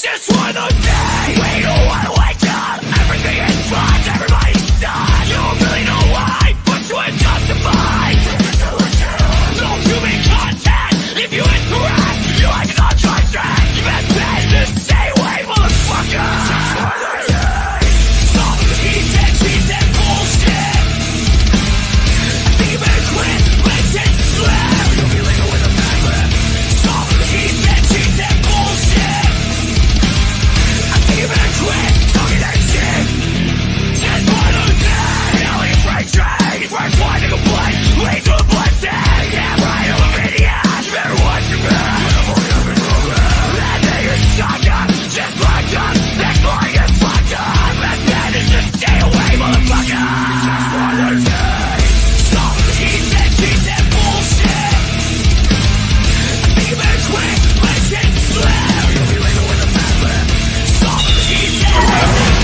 just one of day. We don't wanna wake up. Everything is fine. Everybody's done. You don't really know why, but you ain't justified. No human contact. If you incorrect, you ain't gonna try track. You best bet to stay away, motherfucker. Just one of day. Stop the he said bullshit. I think you better quit. Let it slip. You'll be legal with a bad lip. Stop the he said bullshit. I think you better quit talking that shit. Just one of day. Now we break trade. Fresh wine to complain. Lead to a blessing. Yeah, right over video. You better watch your back. That nigga's shotgun. Just fucked up. That's why you fucked up. Best bet is just stay away, motherfucker. Just one of day. Stop the he said bullshit. I think you better quit. Let it slip. You'll be legal with a bad lip. Stop the he said bullshit.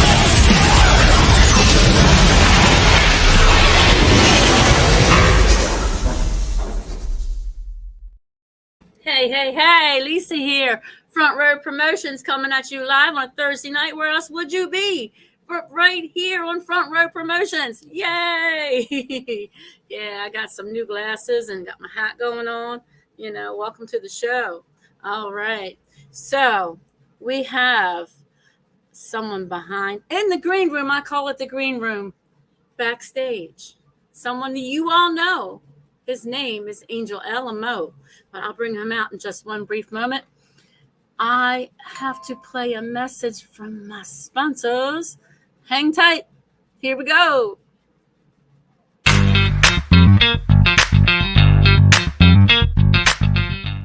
Hey, Lisa here. Front Row Promotions coming at you live on a Thursday night. Where else would you be? But right here on Front Row Promotions. Yay! Yeah, I got some new glasses and got my hat going on. You know, welcome to the show. All right. So we have someone behind in the green room. I call it the green room, backstage. Someone that you all know. His name is Angel ALAMO, but I'll bring him out in just one brief moment. I have to play a message from my sponsors. Hang tight. Here we go.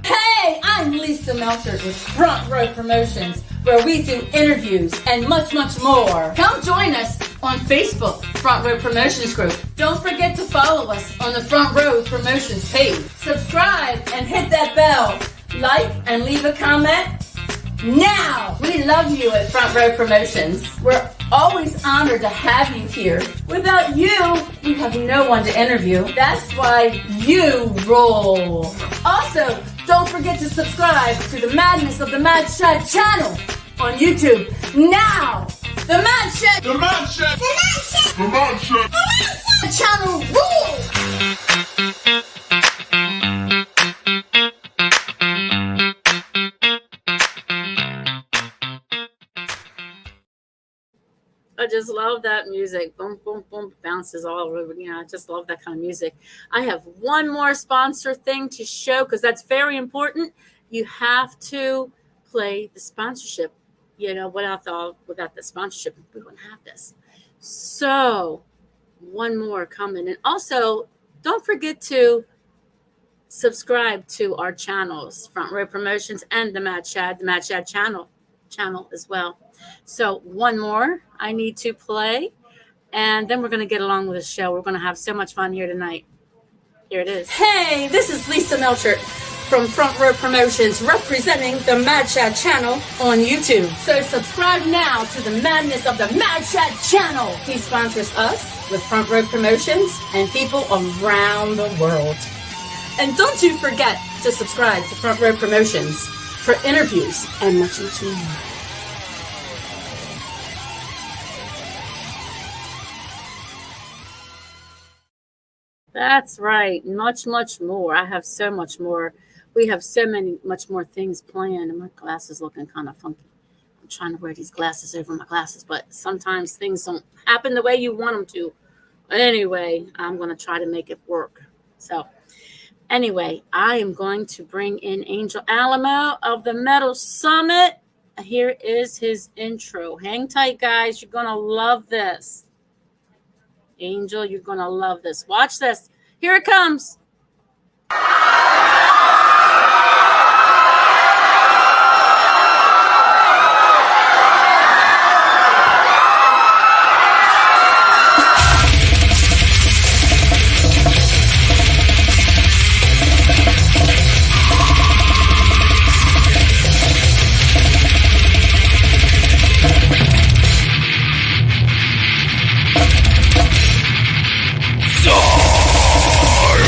Hey, I'm Lisa Melcher with Front Row Promotions, where we do interviews and much, much more. Come join us on Facebook, Front Row Promotions Group. Don't forget to follow us on the Front Row Promotions page. Subscribe and hit that bell. Like and leave a comment. Now, we love you at Front Row Promotions. We're always honored to have you here. Without you, we have no one to interview. That's why you rule. Also, don't forget to subscribe to the Madness of the Mad Chat channel on YouTube. Now, the Mad Chat, the Mad Chat, the Mad Chat, the Mad Chat, the Mad Chat channel rules. I just love that music. Boom, boom, boom, bounces all over. You know, I just love that kind of music. I have one more sponsor thing to show because that's very important. You have to play the sponsorship. You know, without the sponsorship, we wouldn't have this. So, one more coming. And also, don't forget to subscribe to our channels, Front Row Promotions and the Mad Chad channel as well. So one more I need to play, and then we're going to get along with the show. We're going to have so much fun here tonight. Here it is. Hey, this is Lisa Melcher from Front Row Promotions, representing the Mad Chat channel on YouTube. So subscribe now to the Madness of the Mad Chat channel. He sponsors us with Front Row Promotions and people around the world. And don't you forget to subscribe to Front Row Promotions for interviews and much, much more. That's right. Much, much more. I have so much more. We have so much more things planned, and my glasses looking kind of funky. I'm trying to wear these glasses over my glasses, but sometimes things don't happen the way you want them to. Anyway, I'm going to try to make it work. So anyway, I am going to bring in Angel ALAMO of the Metal Summit. Here is his intro. Hang tight, guys. You're going to love this. Angel, you're going to love this. Watch this. Here it comes. Sword!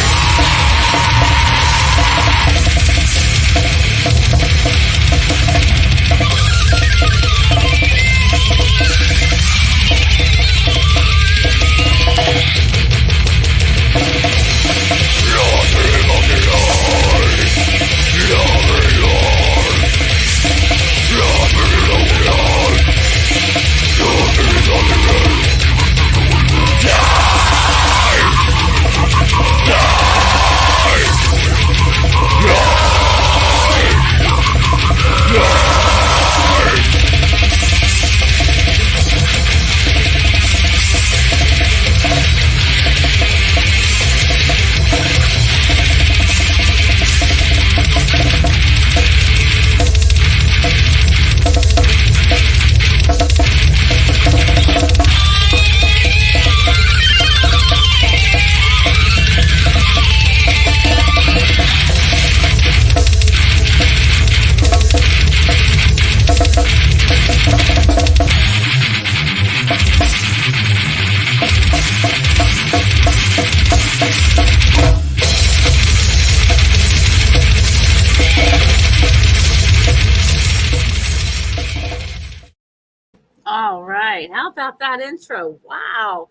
All right. How about that intro? Wow.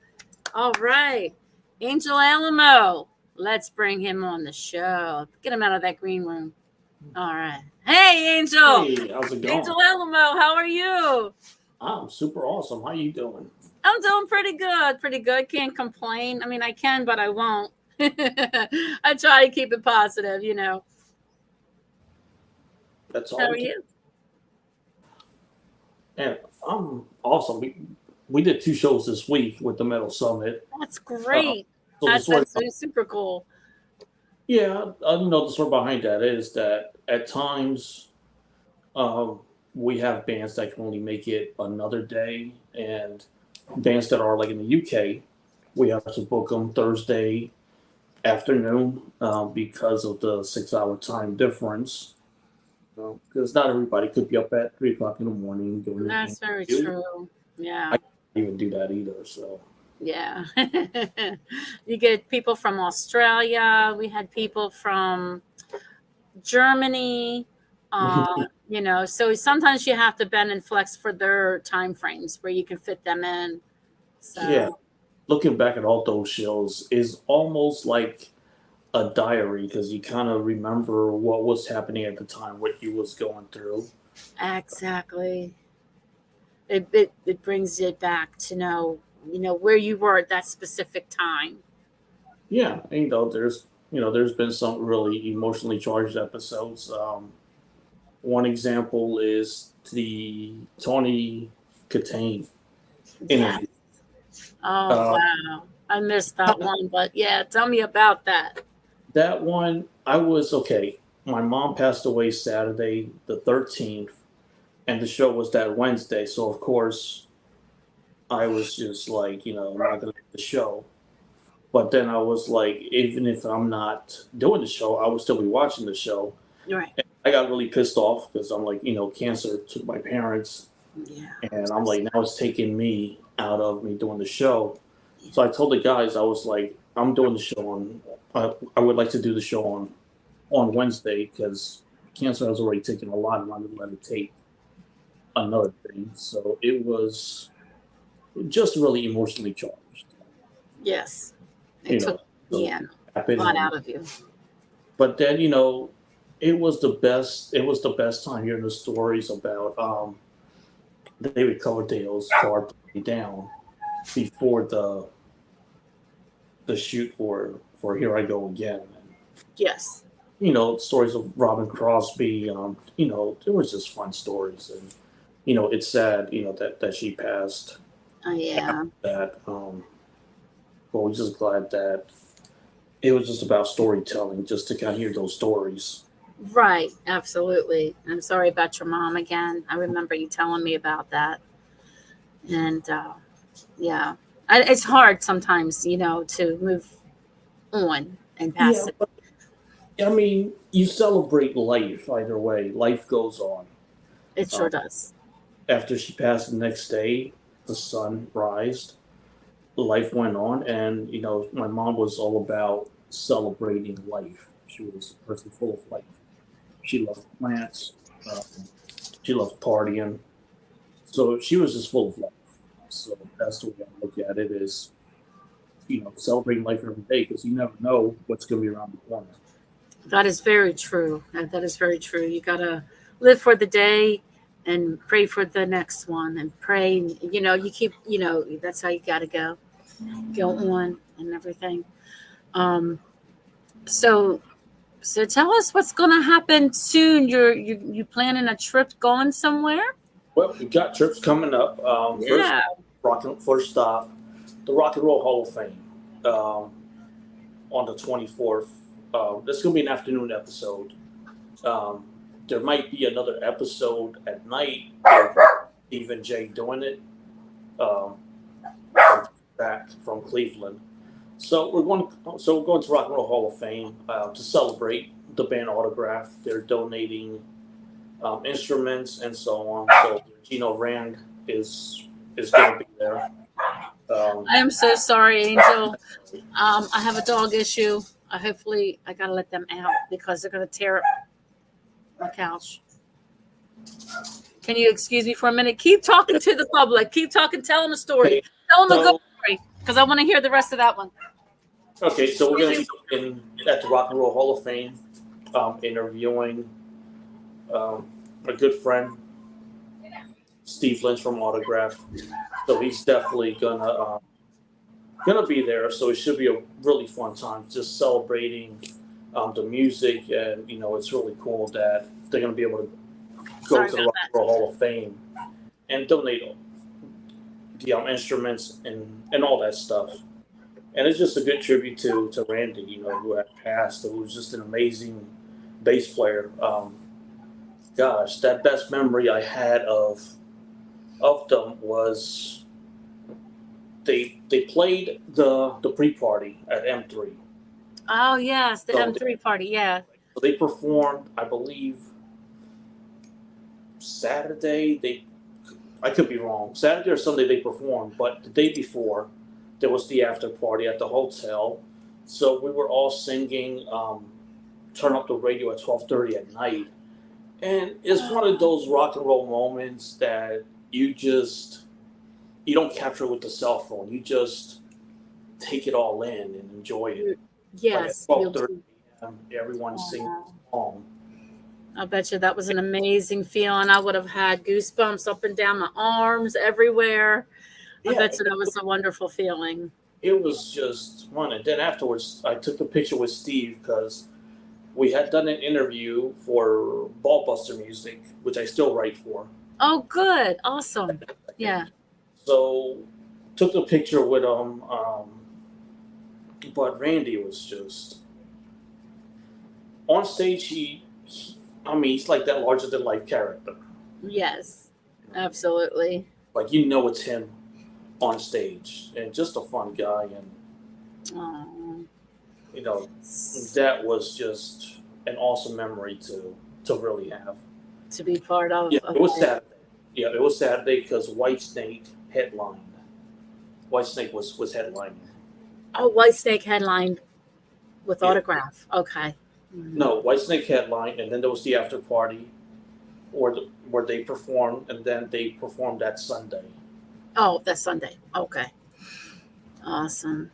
All right. Angel Alamo. Let's bring him on the show. Get him out of that green room. All right. Hey, Angel. Hey, how's it going? Angel Alamo, how are you? I'm super awesome. How you doing? I'm doing pretty good. Pretty good. Can't complain. I mean, I can, but I won't. I try to keep it positive, you know. That's all. How are we can- you? And I'm awesome. We did 2 shows this week with the Metal Summit. That's great. So the That's story, super cool. yeah, I know the story behind that is that at times we have bands that can only make it another day, and bands that are like in the UK, we have to book them Thursday afternoon because of the 6-hour time difference. Because not everybody could be up at 3 o'clock in the morning doing it. That's very true. Yeah. I can't even do that either. So Yeah. You get people from Australia. We had people from Germany. You know, so sometimes you have to bend and flex for their time frames where you can fit them in. So yeah, looking back at all those shows is almost like a diary because you kind of remember what was happening at the time, what you was going through. exactly. It brings it back to know, you know, where you were at that specific time. Yeah, and, there's been some really emotionally charged episodes. One example is the Tony Katane Yeah. interview. Oh Uh, wow. I missed that one, but yeah, tell me about that. that one, I was okay. My mom passed away Saturday the 13th, and the show was that Wednesday. So of course, I was just like, I'm not gonna do the show. But then I was like, even if I'm not doing the show, I would still be watching the show. You're right. And I got really pissed off because I'm like, cancer took my parents, Yeah. and I'm like, now it's taking me out of me doing the show. So I told the guys, I was like, I'm doing the show on. I would like to do the show on Wednesday because cancer has already taken a lot, and I would let it take another thing. So it was just really emotionally charged. Yes. You It took know, so a lot out of you. But then it was the best. It was the best time hearing the stories about David Coverdale's car breaking down before the shoot for Here I Go Again. And, Yes. Stories of Robin Crosby. There was just fun stories, and it's sad. That she passed. Yeah. That but we're just glad that it was just about storytelling, just to kind of hear those stories. Right. Absolutely. I'm sorry about your mom again. I remember you telling me about that. And yeah, it's hard sometimes, to move on and pass Yeah, it. but I mean, you celebrate life either way. Life goes on. It sure does. After she passed the next day, the sun rised. Life went on, and my mom was all about celebrating life. She was a person full of life. She loved plants. Um, she loved partying. So she was just full of life. So that's the way I look at it: is celebrating life every day because you never know what's going to be around the corner. That is very true. That is very true. You got to live for the day and pray for the next one and pray. You keep, that's how you got to go on and everything. Um, so, so tell us what's going to happen soon. You planning a trip going somewhere? Well, we got trips coming up. Yeah. First stop, the Rock and Roll Hall of Fame, on the 24th. This is going to be an afternoon episode. There might be another episode at night with Steve and Jay doing it, back from Cleveland. So we're going to Rock and Roll Hall of Fame to celebrate the band Autograph. They're donating instruments and so on. So Gino Rand is going to be there. I am so sorry, Angel. I have a dog issue. Hopefully, I gotta let them out because they're gonna tear up my couch. Can you excuse me for a minute? Keep talking to the public. Keep talking, telling a story. Okay, Tell them a good so story because I want to hear the rest of that one. okay, so we're gonna be at the Rock and Roll Hall of Fame, interviewing a good friend, Steve Lynch from Autograph. So he's definitely gonna be there. So it should be a really fun time, just celebrating the music, and it's really cool that they're gonna be able to go Sorry to the about Rock and Roll Hall of Fame and donate the instruments and all that stuff. And it's just a good tribute to Randy, who had passed, who was just an amazing bass player. Gosh, that best memory I had of them was they played the pre-party at M3. Oh, yes, the So M3 party, yeah. So they performed, I believe, Saturday. I could be wrong. Saturday or Sunday they performed, but the day before there was the after party at the hotel. So we were all singing "Turn Up the Radio" at 12:30 at night, and it's one of those rock and roll moments that you don't capture with the cell phone. You just take it all in and enjoy it. Yes. Like at 12:30 a.m., everyone's singing the song. I bet you that was an amazing feeling. I would have had goosebumps up and down my arms everywhere. I bet you that was a wonderful feeling. It was just fun. And then afterwards, I took a picture with Steve because we had done an interview for Ballbuster Music, which I still write for. Oh, good. Awesome. Yeah. So took the picture with him. But Randy was just on stage. He's like that larger than life character. Yes, absolutely. Like it's him on stage, and just a fun guy, and that was just an awesome memory to really have. To be part of. Yeah, it was Saturday. Yeah, it was Saturday because Whitesnake headlined. Whitesnake was headlining. Oh, Whitesnake headlined with Autograph. Okay. No, Whitesnake headlined, and then there was the after party, where they performed, and then they performed that Sunday. Oh, that's Sunday. Okay. Awesome.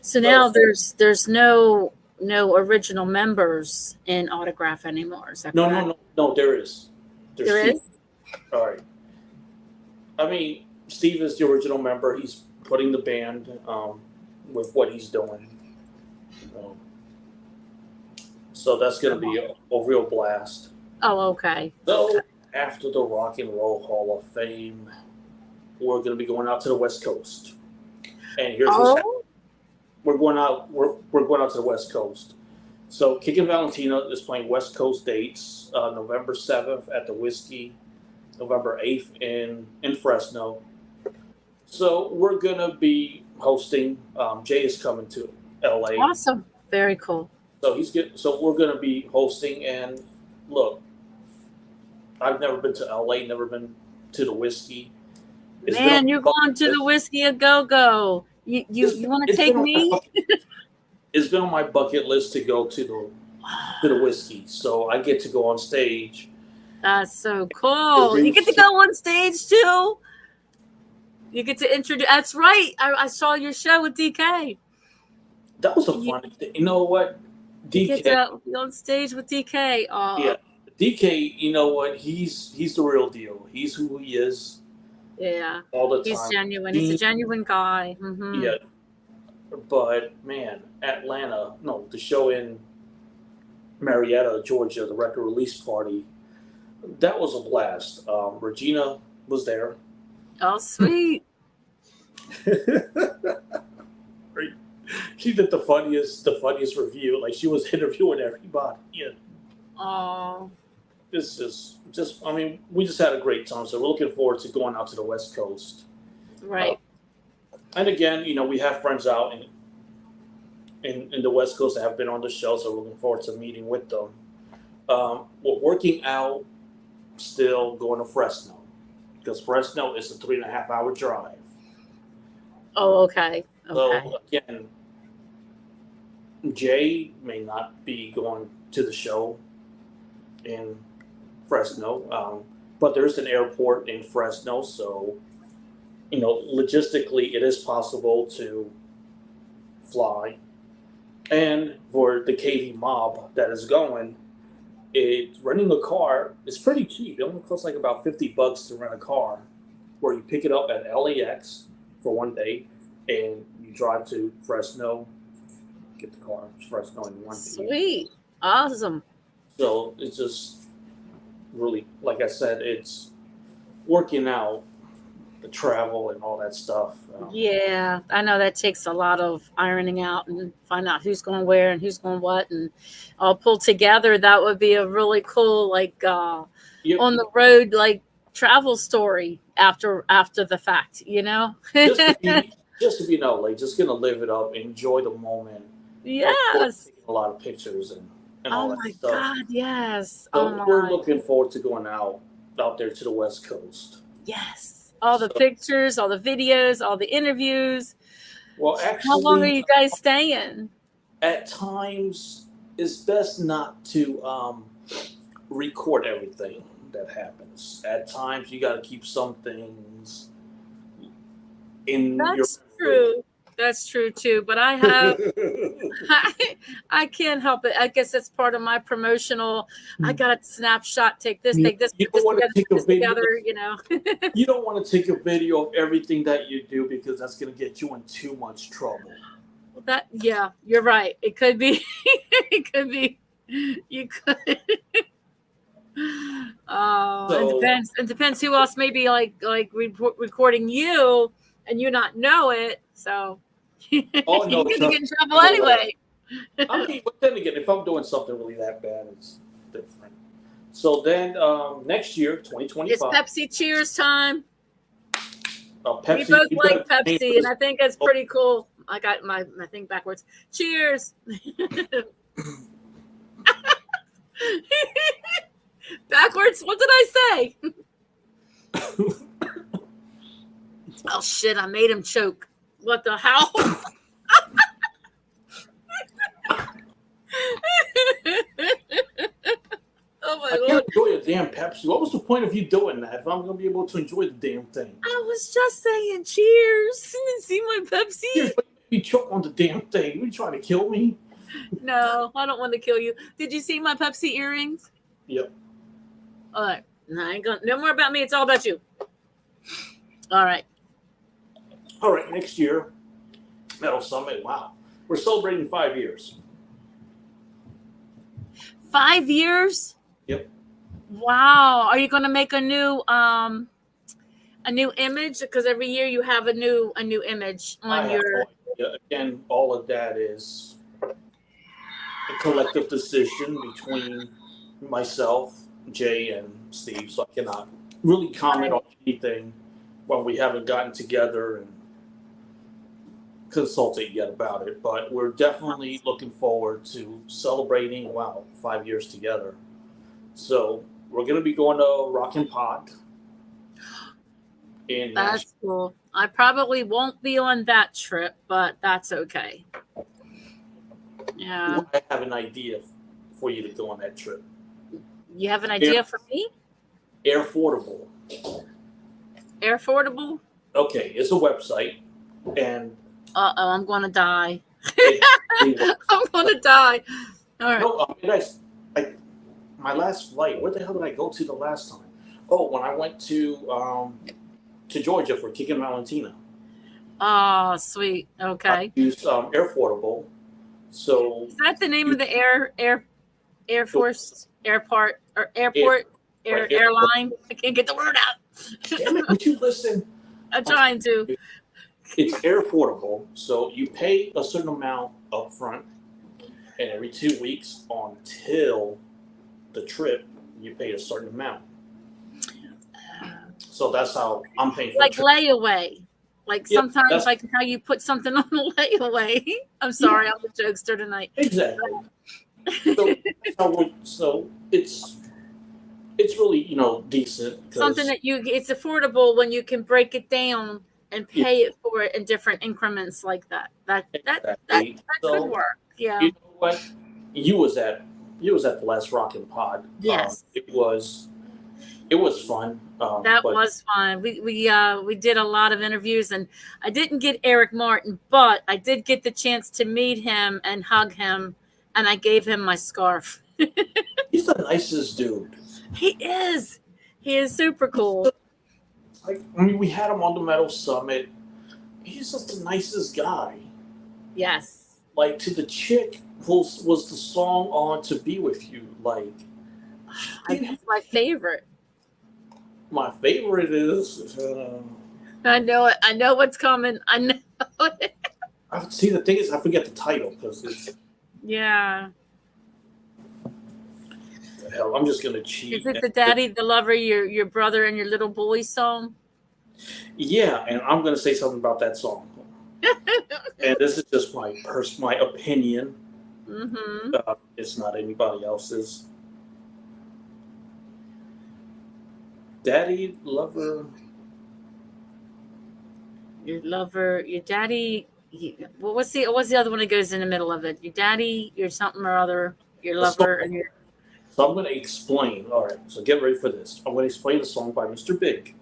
So now there's no original members in Autograph anymore. Is that correct? No, there is. There is? All right. I mean, Steve is the original member. He's putting the band with what he's doing. So that's going to be a real blast. Oh, okay. So after the Rock and Roll Hall of Fame, we're going to be going out to the West Coast. And here's what's happening. We're going out to the West Coast. So Kick and Valentina is playing West Coast dates, November 7th at the Whiskey, November 8th in Fresno. So we're going to be hosting. Jay is coming to LA. Awesome. Very cool. So we're going to be hosting, and look, I've never been to LA, never been to the Whiskey. Man, you're going to the Whiskey a go-go. You want to take me? It's been on my bucket list to go to the Whiskey, so I get to go on stage. That's so cool. You get to go on stage too. You get to introduce. That's right. I saw your show with DK. That was a fun thing. You know what? DK, you get to be on stage with DK. Oh. Yeah, DK. You know what? He's the real deal. He's who he is. Yeah. All the time. He's genuine. He's a genuine guy. Mm-hmm. Yeah. But man, the show in Marietta, Georgia, the record release party, that was a blast. Regina was there. Oh, sweet. She did the funniest review. Like, she was interviewing everybody. Yeah. Oh. This is just. I mean, we just had a great time. So we're looking forward to going out to the West Coast. Right. And again, we have friends out in the West Coast that have been on the show, so we're looking forward to meeting with them. We're working out still going to Fresno, because Fresno is a 3.5-hour drive. Oh, okay. So again, Jay may not be going to the show in Fresno, but there is an airport in Fresno, so logistically, it is possible to fly. And for the KV mob that is going, renting a car is pretty cheap. It only costs like about $50 to rent a car, where you pick it up at LAX for one day, and you drive to Fresno, get the car to Fresno in one day. Sweet. Awesome. So it's just really, like I said, it's working out the travel and all that stuff. Yeah, I know that takes a lot of ironing out and find out who's going where and who's going what, and all pulled together. That would be a really cool, like on the road, like travel story after the fact, just to be in LA, just gonna live it up, enjoy the moment. Yes. Taking a lot of pictures and all that stuff. Oh my God, yes. So we're looking forward to going out there to the West Coast. Yes. All the pictures, all the videos, all the interviews. Well, actually, how long are you guys staying? At times, it's best not to record everything that happens. At times, you got to keep some things in your. That's true. That's true too. But I have, I can't help it. I guess it's part of my promotional. I got a snapshot. Take this. Take this. You don't want to take a video. Together, You don't want to take a video of everything that you do, because that's going to get you in too much trouble. Yeah, you're right. It could be. It could be. You could. Oh, it depends who else may be like recording you and you not know it. So oh no, you're gonna get in trouble anyway. I mean, but then again, if I'm doing something really that bad, it's different. So then next year, 2025, it's Pepsi Cheers time. Pepsi, we both like Pepsi, and I think it's pretty cool. I got my thing backwards. Cheers. Backwards. What did I say? Oh shit! I made him choke. What the hell? Oh my Lord! Enjoy a damn Pepsi. What was the point of you doing that if I'm going to be able to enjoy the damn thing? I was just saying cheers. You didn't see my Pepsi? You choke on the damn thing. You trying to kill me? No, I don't want to kill you. Did you see my Pepsi earrings? Yep. All right. No more about me. It's all about you. All right. All right. Next year, Metal Summit. Wow. We're celebrating 5 years. 5 years? Yep. Wow. Are you going to make a new image? Because every year you have a new image on your. Again, all of that is a collective decision between myself, Jay, and Steve. So I cannot really comment on anything when we haven't gotten together and consulted yet about it. But we're definitely looking forward to celebrating, 5 years together. So we're going to be going to Rockin' Pod. That's cool. I probably won't be on that trip, but that's okay. Yeah. I have an idea for you to go on that trip. You have an idea for me? Airfordable. Airfordable? Okay, it's a website, and I'm going to die. I'm going to die. All right. No, my last flight, where the hell did I go to the last time? Oh, when I went to Georgia for Kickin' Valentina. Oh, sweet. Okay. I used Airfordable. So is that the name of the Air Force airport or airline? I can't get the word out. Damn it, would you listen? I'm trying to. It's Airfordable. So you pay a certain amount up front, and every 2 weeks until the trip, you pay a certain amount. So that's how I'm paying for like layaway. Like sometimes, like how you put something on a layaway. I'm sorry, I'm a jokester tonight. Exactly. So it's really decent. Something that it's affordable when you can break it down and pay it for it in different increments like that. That could work. Yeah. You know what? You was at the last Rockin' Pod. Yes. It was It was fun. That But was fun. We did a lot of interviews, and I didn't get Eric Martin, but I did get the chance to meet him and hug him, and I gave him my scarf. he's the nicest dude. He is. He is super cool. Like, I mean, we had him on the Metal Summit. He's just the nicest guy. Yes. Like, to the chick who was the song on "To Be With You." Like, It's my favorite. my favorite is. I know it. I know what's coming. I know it. See, the thing is, I forget the title because it's. Yeah. Hell, I'm just gonna cheat. Is it the daddy, the lover, your brother, and your little boy song? Yeah, and I'm gonna say something about that song. And this is just my opinion. Mm-hmm. It's not anybody else's. Daddy, lover. Your lover, your daddy. What's the other one that goes in the middle of it? Your daddy, your something or other, your lover, and your. So I'm going to explain. All right, so get ready for this. I'm going to explain the song by Mr. Big.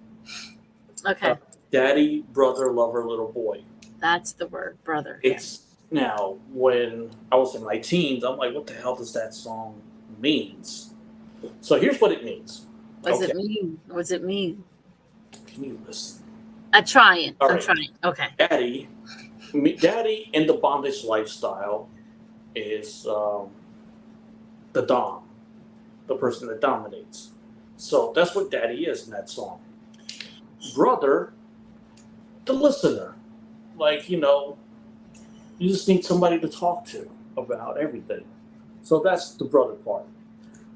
Okay. Daddy, brother, lover, little boy. That's the word, brother. It's now when I was in my teens, I'm like, what the hell does that song means? So here's what it means. What does it mean? What does it mean? Can you listen? I'm trying. All I'm right. trying. Okay. Daddy in the bondage lifestyle is the dom, the person that dominates. So that's what daddy is in that song. Brother, the listener. Like, you just need somebody to talk to about everything. So that's the brother part.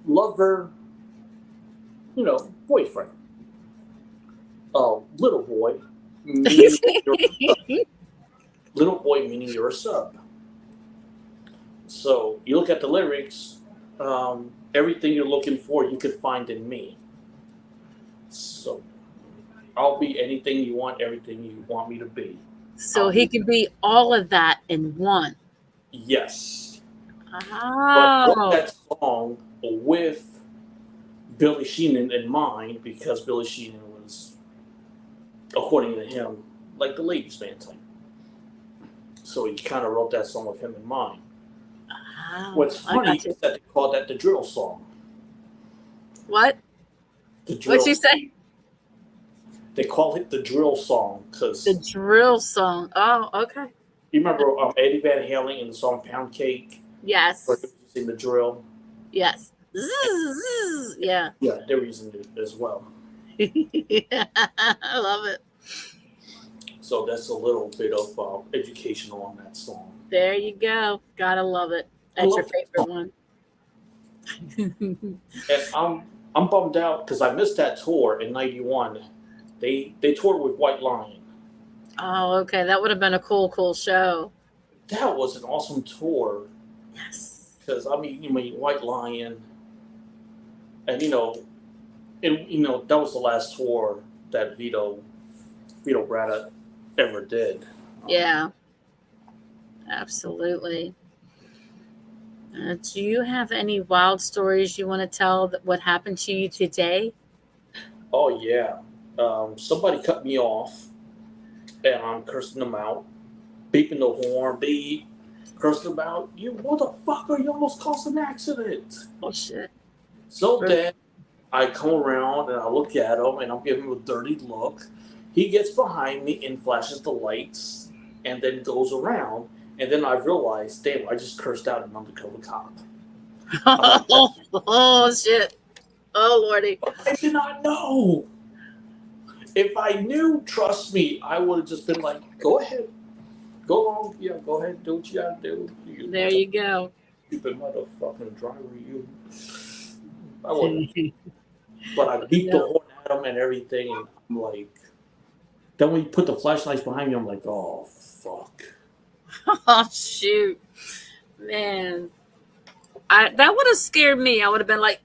Lover, boyfriend. Little boy, meaning little boy meaning you're a sub. So you look at the lyrics, everything you're looking for, you could find in me. So I'll be anything you want, everything you want me to be. So he can be all of that in one. Yes. But Oh. wrote that song with Billy Sheehan in mind because Billy Sheehan was, according to him, like the ladies' man type. So he kind of wrote that song with him in mind. Oh, What's funny is that they call that the drill song. What? What'd you say? They call it the drill song because the drill song. Oh, okay. You remember Eddie Van Halen in the song "Pound Cake"? Yes. Where he was using the drill. Yes. Zzz, yeah. Yeah, they were using it as well. I love it. So that's a little bit of educational on that song. There you go. Gotta love it. That's your favorite one. And I'm bummed out because I missed that tour in '91. They toured with White Lion. Oh, okay. That would have been a cool show. That was an awesome tour. Yes. Because White Lion, and that was the last tour that Vito Bratta ever did. Yeah. Absolutely. Do you have any wild stories you want to tell that what happened to you today? Oh yeah. Somebody cut me off, and I'm cursing them out, beeping the horn, beep, cursing them out. You motherfucker! You almost caused an accident. Oh shit! So then I come around and I look at him, and I'm giving him a dirty look. He gets behind me and flashes the lights, and then goes around. And then I realized, damn, I just cursed out an undercover cop. Oh shit! Oh lordy! I did not know. If I knew, trust me, I would have just been like, go ahead. Go on. Yeah, go ahead. Do what you gotta do. There you go. Stupid motherfucking driver, you. I wouldn't. But I beat the horn at him and everything, and I'm like, then when you put the flashlights behind me, I'm like, oh, fuck. Oh, shoot. Man. That would have scared me. I would have been like,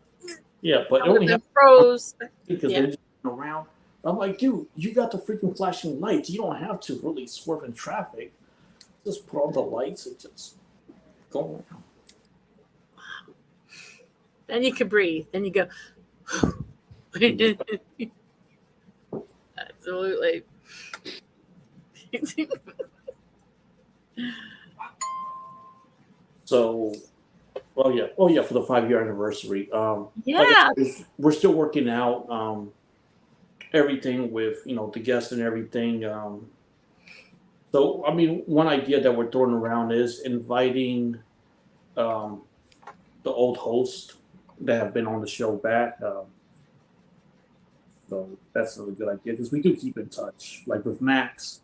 yeah, but I would have been froze. Because they're just around. I'm like, dude, you got the freaking flashing lights. You don't have to really swerve in traffic. Just put on the lights and just go around. Then you can breathe. Then you go. Absolutely. So, oh yeah, for the 5 year anniversary. Like I Yeah. said, we're still working out everything with the guests and everything. So I mean, one idea that we're throwing around is inviting um, the old hosts that have been on the show back. So that's a good idea because we do keep in touch. Like with Max,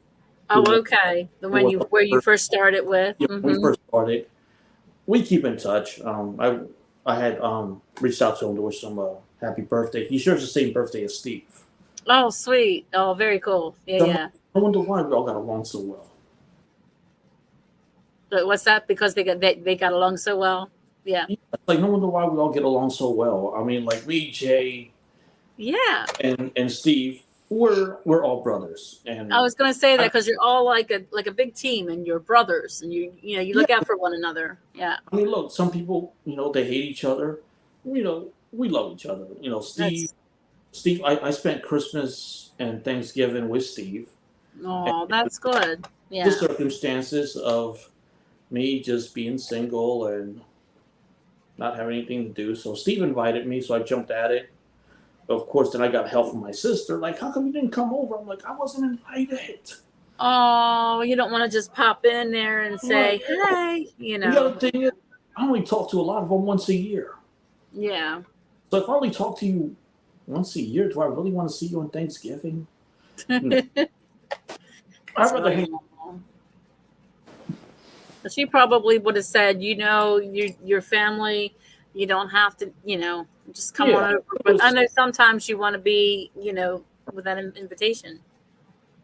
who Oh, okay. The who one was you the where you first, first started with. yeah, when we first started, we keep in touch. I had reached out to him to wish him a happy birthday. He shares the same birthday as Steve. Oh, sweet. Oh, very cool. Yeah, So yeah. I wonder why we all got along so well. But what's that? Because they got along so well. Yeah. Yeah, like no wonder why we all get along so well. I mean, like me, Jay, Yeah. and Steve, we're all brothers, I and was gonna say that I, because you're all like a big team and you're brothers and you yeah. look out for one another. Yeah. I mean, look, some people they hate each other. We love each other. That's Steve, I spent Christmas and Thanksgiving with Steve. And oh, that's good. the Yeah. circumstances of me just being single and not having anything to do. So Steve invited me, so I jumped at it. Of course, then I got help from my sister. Like, how come you didn't come over? I'm like, I wasn't invited. Oh, you don't want to just pop in there and I'm like, say, hey, the other thing is, I only talk to a lot of them once a year. Yeah. So if I only talk to you once a year, do I really want to see you on Thanksgiving? No. I'd rather hang. She probably would have said, your family, you don't have to, just come on Yeah, over. But I know sometimes you want to be, with that invitation.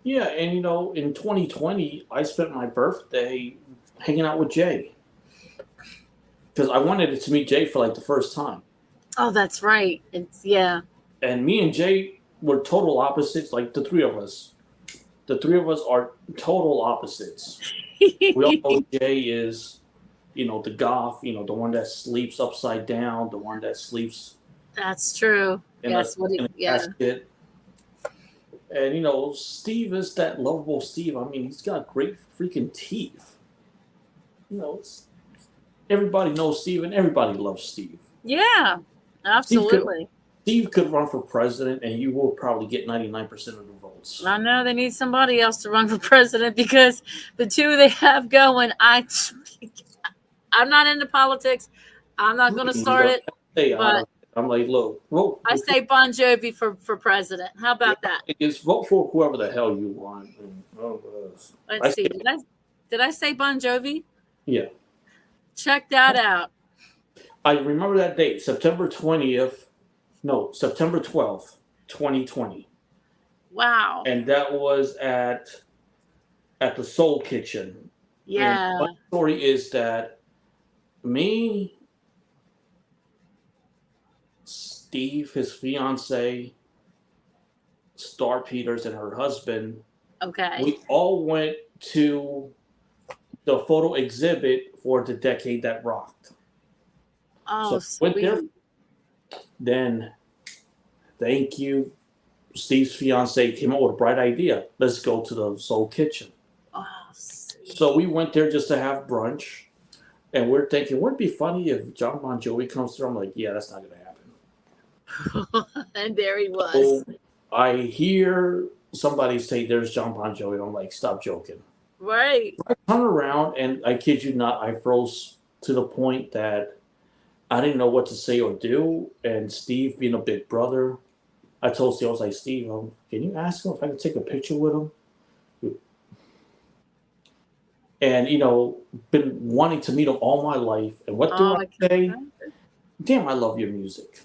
yeah, and in 2020, I spent my birthday hanging out with Jay because I wanted to meet Jay for like the first time. Oh, that's right. Yeah. And me and Jay were total opposites, like the three of us. The three of us are total opposites. We all know Jay is, the goth, the one that sleeps upside down, the one that sleeps That's true. in Yes. in a casket. And Steve is that lovable Steve. I mean, he's got great freaking teeth. Everybody knows Steve, and everybody loves Steve. Yeah. Absolutely. Steve could run for president, and he will probably get 99% of the votes. I know they need somebody else to run for president because the two they have going, I'm not into politics. I'm not going to start it. But I'm like, look, vote. I say Bon Jovi for president. How about that? Just vote for whoever the hell you want. Let's see. Did I say Bon Jovi? Yeah. Check that out. I remember that date, September 12th, 2020. Wow. And that was at the Soul Kitchen. Yeah. My story is that me, Steve, his fiance, Star Peters, and her husband, Okay. we all went to the photo exhibit for The Decade That Rocked. Oh, So went there. Then, thank you, Steve's fiance came up with a bright idea. Let's go to the Soul Kitchen. Oh, sweet. So we went there just to have brunch. And we're thinking, wouldn't it be funny if John Bon Jovi comes through? I'm like, yeah, that's not going to happen. And there he was. So I hear somebody say, there's John Bon Jovi. I'm like, stop joking. Right. I turn around, and I kid you not, I froze to the point that I didn't know what to say or do. And Steve, being a big brother, I told Steve, I was like, Steve, can you ask him if I can take a picture with him? And, been wanting to meet him all my life. And what do I say? Damn, I love your music.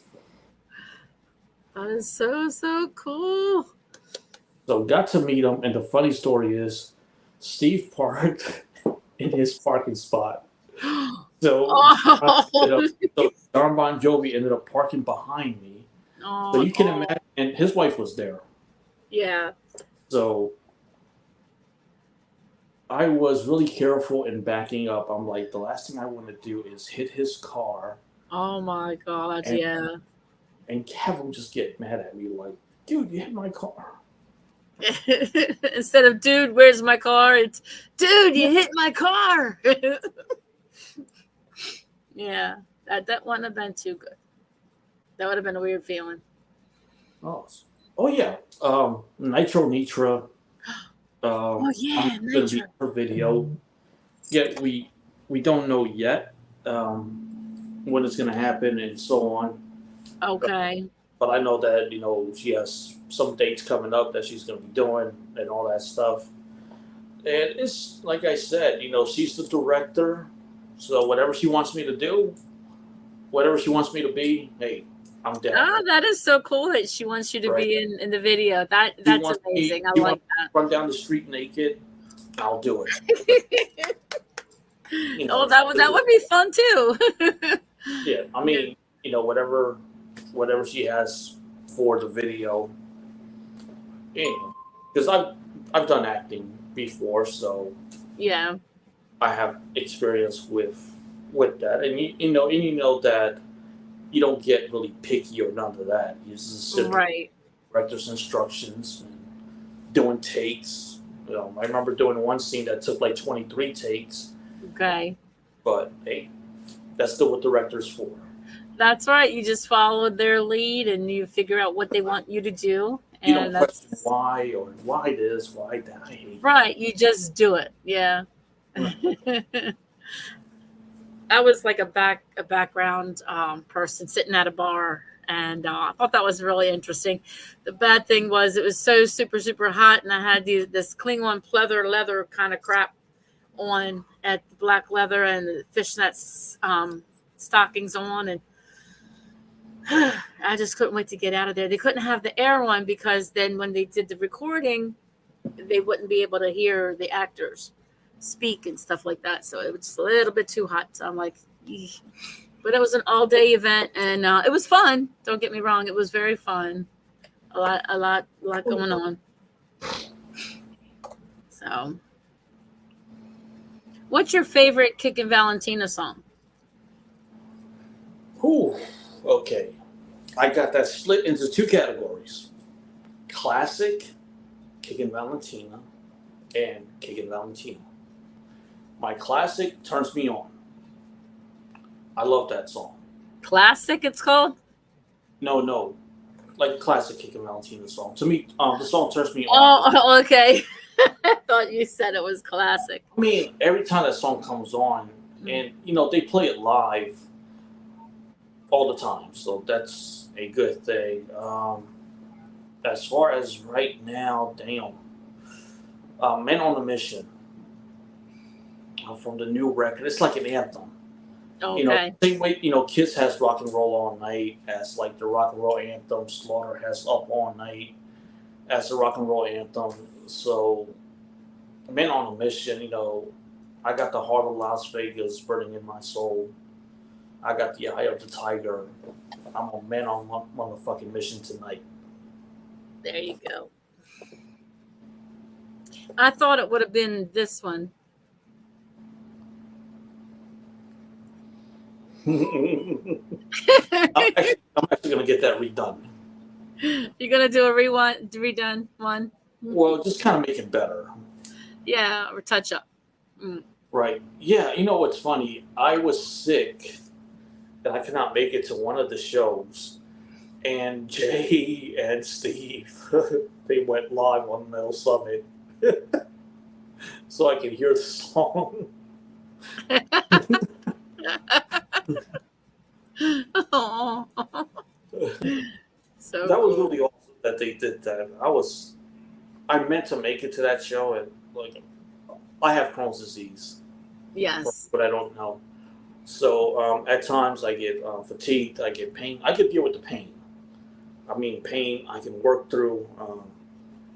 That is so, so cool. So got to meet him. And the funny story is Steve parked in his parking spot. So, so John Bon Jovi ended up parking behind me. So you can imagine, and his wife was there. Yeah. So I was really careful in backing up. I'm like, the last thing I want to do is hit his car. Oh my God. Yeah. and Kevin would just get mad at me like, dude, you hit my car. Instead of dude, where's my car? It's dude, you hit my car. Yeah, that wouldn't have been too good. That would have been a weird feeling. Oh yeah. Nitro Nitra. Oh yeah, I'm gonna be Nitro. her video. Yeah, we don't know yet when it's gonna happen and so on. Okay. But I know that she has some dates coming up that she's gonna be doing and all that stuff. And it's like I said, she's the director, so whatever she wants me to do, whatever she wants me to be, hey, I'm down. Oh, that is so cool that she wants you to be in the video. That's amazing. I like that. Run down the street naked, I'll do it. Oh, that would be fun too. Yeah, I mean, whatever she has for the video, because I've done acting before, so yeah, I have experience with that, and you know that you don't get really picky or none of that. You just sit right. director's instructions and doing takes. I remember doing one scene that took like 23 takes. Okay. But hey, that's still what director's for. That's right. You just followed their lead and you figure out what they want you to do. And You don't question why or why this, why that. I hate right. You just do it. Yeah. I was like a background person sitting at a bar, and I thought that was really interesting. The bad thing was it was so super, super hot, and I had this Klingon leather kind of crap on at the black leather and the fishnet stockings on, and I just couldn't wait to get out of there. They couldn't have the air on because then when they did the recording, they wouldn't be able to hear the actors speak and stuff like that. So it was just a little bit too hot. So I'm like, eeh. But it was an all-day event, and it was fun. Don't get me wrong; it was very fun. A lot going on. So, what's your favorite Kickin' Valentina song? Ooh, okay. I got that split into two categories: classic, Kickin' Valentina, and Kickin' Valentina. My classic turns me on. I love that song. Classic, it's called? No, like a classic Kickin' Valentina song. To me, the song turns me on. Oh, okay. I thought you said it was classic. I mean, every time that song comes on, and they play it live all the time, so that's a good thing. As far as right now, damn, "Men on a Mission" from the new record. It's like an anthem. Okay. Same way, Kiss has Rock and Roll All Night as like the rock and roll anthem. Slaughter has Up All Night as the rock and roll anthem. So, "Men on a Mission," I got the Heart of Las Vegas burning in my soul. I got the Eye of the Tiger. I'm a man on motherfucking mission tonight. There you go. I thought it would have been this one. I'm actually going to get that redone. You're going to do a redone one? Well, just kind of make it better. Yeah, or touch up. Right. Yeah, what's funny? I was sick and I could not make it to one of the shows. And Jay and Steve, they went live on Metal Summit. So I could hear the song. Oh. So that was really awesome that they did that. I meant to make it to that show, and I have Crohn's disease. Yes. But I don't know. So at times I get fatigued, I get pain. I can deal with the pain. I mean, pain I can work through,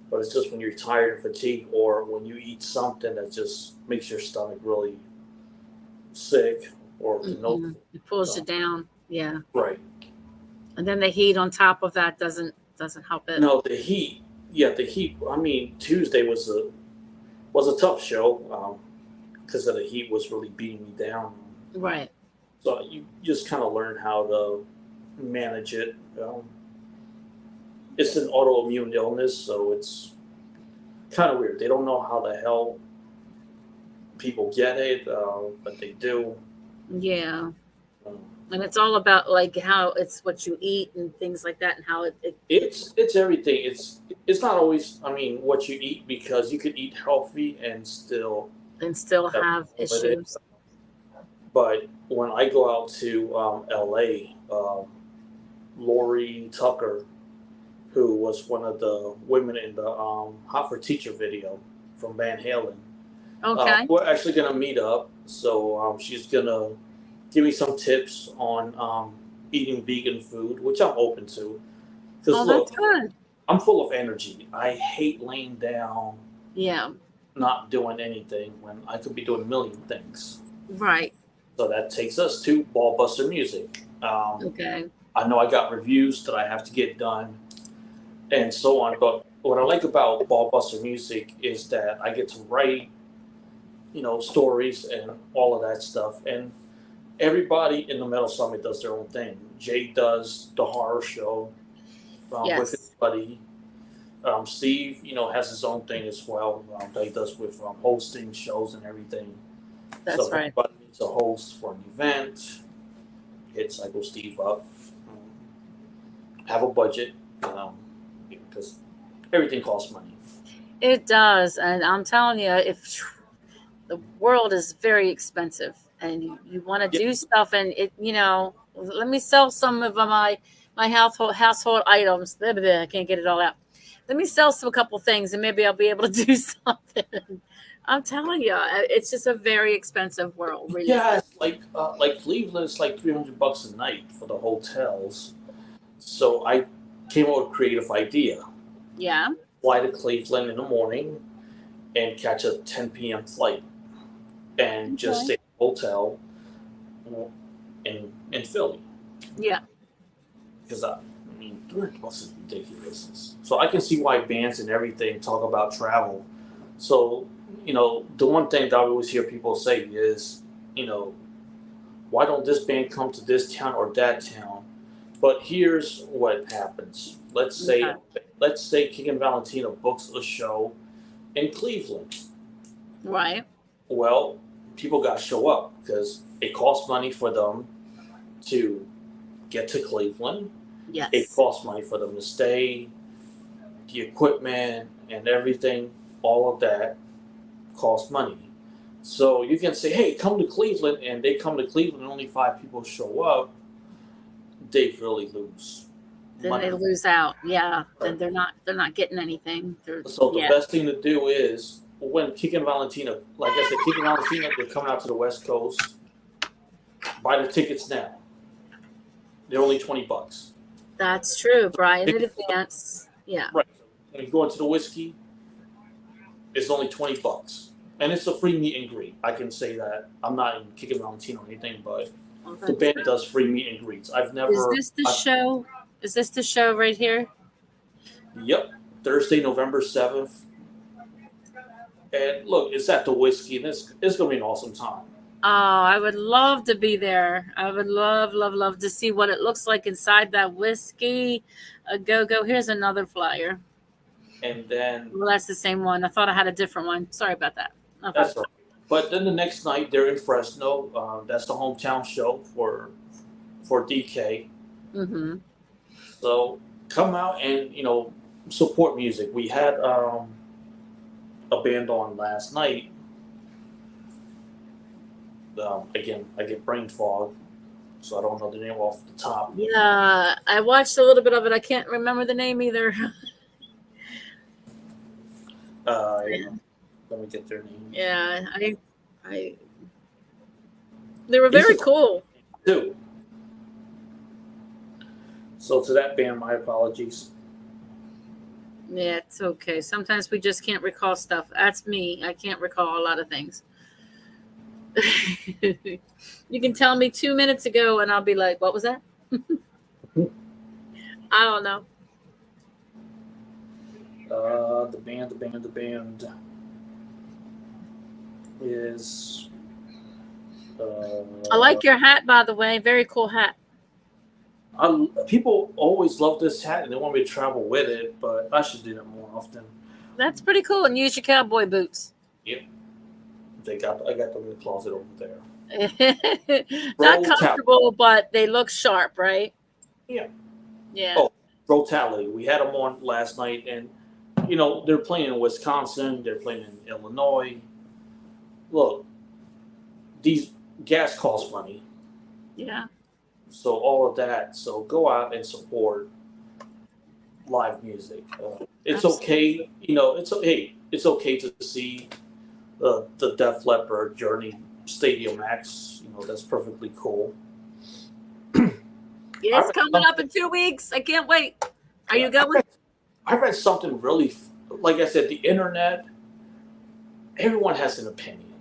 but it's just when you're tired and fatigued, or when you eat something that just makes your stomach really sick, or it pulls you down. Yeah. Right. And then the heat on top of that doesn't help it. No, the heat. Yeah, the heat. I mean, Tuesday was a tough show because of the heat was really beating me down. Right. So you just kind of learn how to manage it. It's an autoimmune illness, so it's kind of weird. They don't know how the hell people get it, but they do. Yeah. Um, And it's all about like how it's what you eat and things like that, and how it's everything. It's not always. I mean, what you eat, because you could eat healthy and still and still have have with it. issues. But when I go out to L.A., Lori Tucker, who was one of the women in the Hot for Teacher video from Van Halen, Okay. we're actually gonna meet up. So she's gonna give me some tips on eating vegan food, which I'm open to. Because Oh, that's look, good. I'm full of energy. I hate laying down, Yeah. not doing anything when I could be doing a million things. Right. So that takes us to Ballbuster Music. Okay. I know I got reviews that I have to get done and so on. But what I like about Ballbuster Music is that I get to write, stories and all of that stuff. And everybody in the Metal Summit does their own thing. Jay does the horror show with his Yes. buddy. Steve, has his own thing as well that he does with hosting shows and everything. So That's if right. anybody needs a host for an event, hit Psycho Steve up. Have a budget, because everything costs money. It does, and I'm telling you, if the world is very expensive, and you want to Yeah, do stuff, and let me sell some of my household items. Blah, blah, blah, I can't get it all out. Let me sell a couple things, and maybe I'll be able to do something. I'm telling you, it's just a very expensive world, really. yeah, it's like Cleveland, it's like $300 a night for the hotels. So I came up with a creative idea: Yeah. fly to Cleveland in the morning and catch a 10 p.m. flight, and just Okay. stay at a hotel in Philly. Yeah. Because I mean, $300 is ridiculous. So I can see why bands and everything talk about travel. So the one thing that I always hear people say is, why don't this band come to this town or that town? But here's what happens. Okay. Let's say King and Valentina books a show in Cleveland. Right. Well, people got to show up because it costs money for them to get to Cleveland. It Yes. costs money for them to stay, the equipment and everything. All of that costs money. So you can say, "Hey, come to Cleveland," and they come to Cleveland, and only 5 people show up. They really lose Then money. they lose out. Yeah. Then Right. they're not getting anything. So the Yeah. best thing to do is when Kik and Valentina, like I said, Kik and Valentina, they're coming out to the West Coast. Buy the tickets now. They're only $20. That's true. Brian in Tickets, advance. Yeah. right? When you go into the whiskey, it's only $20, and it's a free meet and greet. I can say that. I'm not in Kik and Valentina or anything, but Well, the that's band good. does free meet and greets. Is this the show? Is this the show right here? Yep, Thursday, November 7th. And look, it's at the whiskey, and it's gonna be an awesome time. Oh, I would love to be there. I would love, love, love to see what it looks like inside that whiskey. A go. Here's another flyer. And then Well, that's the same one. I thought I had a different one. Sorry about that. Okay. that's all right. But then the next night they're in Fresno. That's the hometown show for DK. Mm-hmm. So come out and support music. We had a band on last night. Again, I get brain fog, so I don't know the name off the top. Yeah, I watched a little bit of it. I can't remember the name either. Let me get their name. Yeah, I. They were very cool. Too. So to that band, my apologies. Yeah, it's okay. Sometimes we just can't recall stuff. That's me. I can't recall a lot of things. You can tell me 2 minutes ago, and I'll be like, "What was that?" I don't know. The band is. I like your hat, by the way. Very cool hat. People always love this hat and they want me to travel with it, but I should do that more often. That's pretty cool. And use your cowboy boots. Yep. I got them in the closet over there. Not comfortable, but they look sharp, right? Yeah. Yeah. Oh, Brutality. We had them on last night, and they're playing in Wisconsin. They're playing in Illinois. Look, these gas costs money, Yeah. so all of that. So go out and support live music. It's okay. It's okay. It's okay to see the Def Leppard Journey Stadium acts. That's perfectly cool. Yeah, it's coming up in 2 weeks. I can't wait. Are you going? I read something really, like I said, the internet, everyone has an opinion.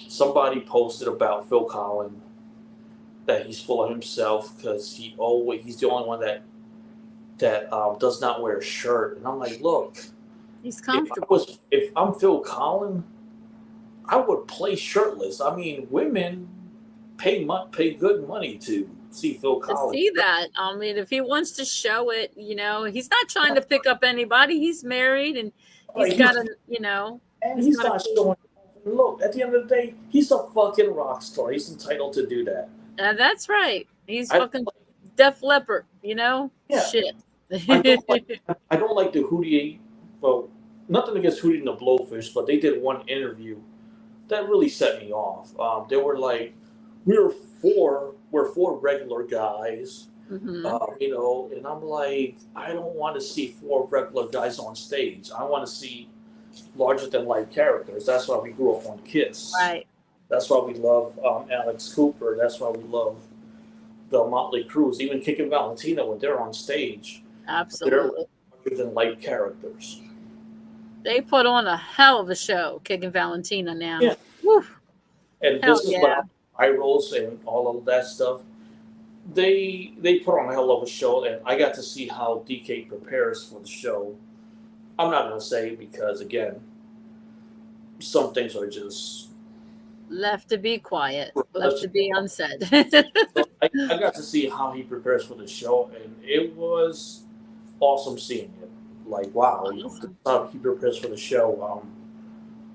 Somebody posted about Phil Collins that he's full of himself because he's the only one that does not wear a shirt. And I'm like, look, he's comfortable. If I'm Phil Collins, I would play shirtless. I mean, women pay good money to see Phil Collins. To see that. I mean, if he wants to show it, he's not trying to pick up anybody. He's married and he's got a, And he's not showing. Look, at the end of the day, he's a fucking rock star. He's entitled to do that. That's right. He's fucking Def Leppard, Yeah. Shit. I don't like the Hootie. Well, nothing against Hootie and the Blowfish, but they did one interview that really set me off. They were like, we're four regular guys, Mm-hmm. and I'm like, I don't want to see four regular guys on stage. I want to see larger than life characters. That's why we grew up on Kiss. Right. That's why we love Alex Cooper. That's why we love the Motley Crues. Even Kick and Valentina, when they're on stage, Absolutely. they're larger than life characters. They put on a hell of a show, Kick and Valentina now. Yeah. Woo. And Hell this is yeah. what eye rolls and all of that stuff. They put on a hell of a show, and I got to see how DK prepares for the show. I'm not going to say because, again, some things are just Left to be quiet, left to be unsaid. So I got to see how he prepares for the show, and it was awesome seeing it. Like, wow, how he prepares for the show.